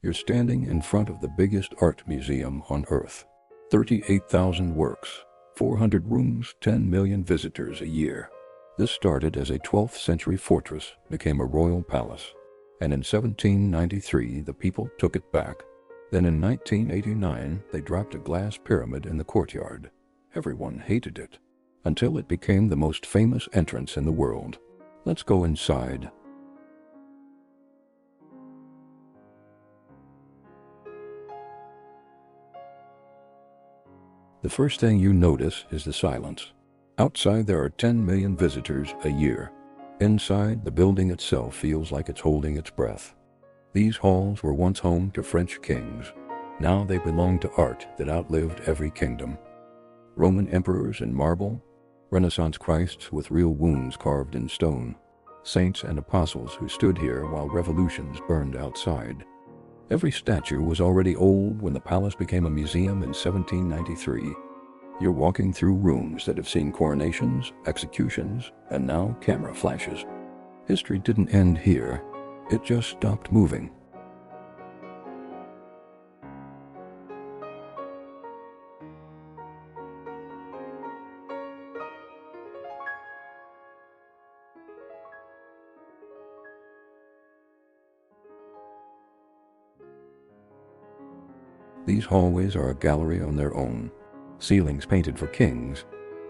You're standing in front of the biggest art museum on Earth. 38,000 works, 400 rooms, 10 million visitors a year. This started as a 12th century fortress, became a royal palace. And in 1793, the people took it back. Then in 1989, they dropped a glass pyramid in the courtyard. Everyone hated it, until it became the most famous entrance in the world. Let's go inside. The first thing you notice is the silence. Outside there are 10 million visitors a year. Inside, the building itself feels like it's holding its breath. These halls were once home to French kings. Now they belong to art that outlived every kingdom. Roman emperors in marble, Renaissance Christs with real wounds carved in stone, saints and apostles who stood here while revolutions burned outside. Every statue was already old when the palace became a museum in 1793. You're walking through rooms that have seen coronations, executions, and now camera flashes. History didn't end here. It just stopped moving. These hallways are a gallery on their own. Ceilings painted for kings,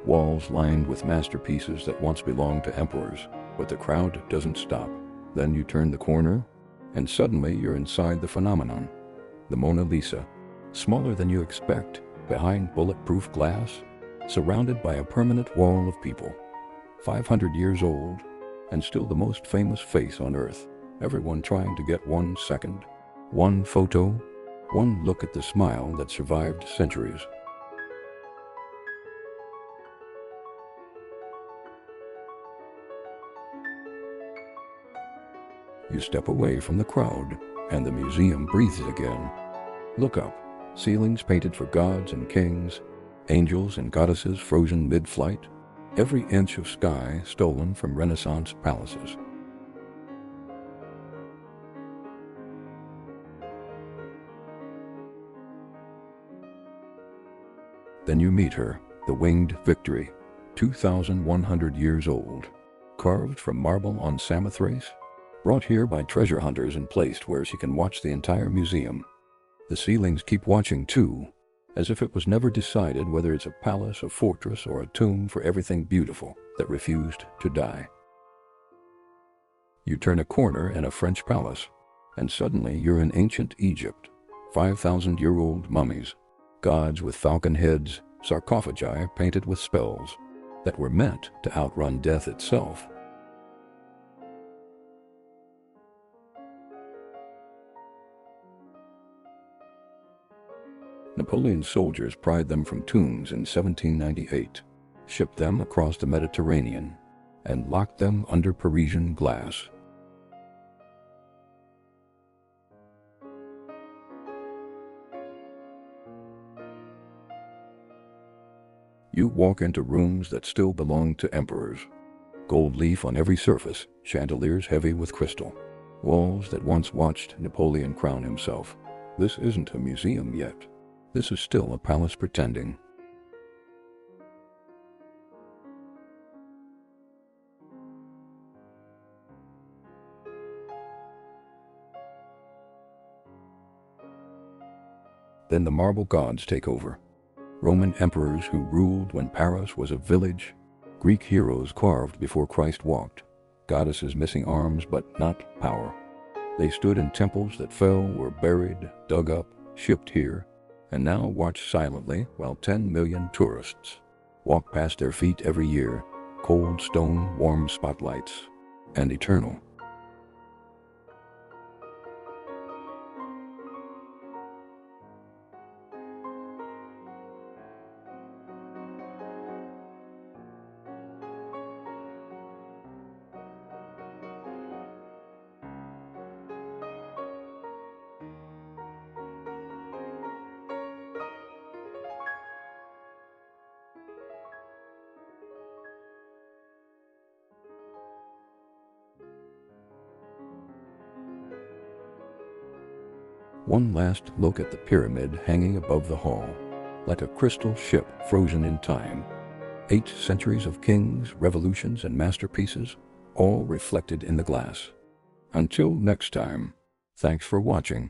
walls lined with masterpieces that once belonged to emperors, but the crowd doesn't stop. Then you turn the corner, and suddenly you're inside the phenomenon. The Mona Lisa, smaller than you expect, behind bulletproof glass, surrounded by a permanent wall of people. 500 years old, and still the most famous face on earth. Everyone trying to get 1 second, one photo, one look at the smile that survived centuries. You step away from the crowd, and the museum breathes again. Look up, ceilings painted for gods and kings, angels and goddesses frozen mid-flight, every inch of sky stolen from Renaissance palaces. Then you meet her, the winged Victory, 2,100 years old, carved from marble on Samothrace, brought here by treasure hunters and placed where she can watch the entire museum. The ceilings keep watching too, as if it was never decided whether it's a palace, a fortress, or a tomb for everything beautiful that refused to die. You turn a corner in a French palace, and suddenly you're in ancient Egypt. 5,000-year-old mummies, gods with falcon heads, sarcophagi painted with spells that were meant to outrun death itself. Napoleon's soldiers pried them from tombs in 1798, shipped them across the Mediterranean, and locked them under Parisian glass. You walk into rooms that still belong to emperors. Gold leaf on every surface, chandeliers heavy with crystal, walls that once watched Napoleon crown himself. This isn't a museum yet. This is still a palace pretending. Then the marble gods take over. Roman emperors who ruled when Paris was a village, Greek heroes carved before Christ walked, goddesses missing arms but not power. They stood in temples that fell, were buried, dug up, shipped here, and now watch silently while 10 million tourists walk past their feet every year, cold stone, warm spotlights, and eternal. One last look at the pyramid hanging above the hall, like a crystal ship frozen in time. 8 centuries of kings, revolutions, and masterpieces, all reflected in the glass. Until next time, thanks for watching.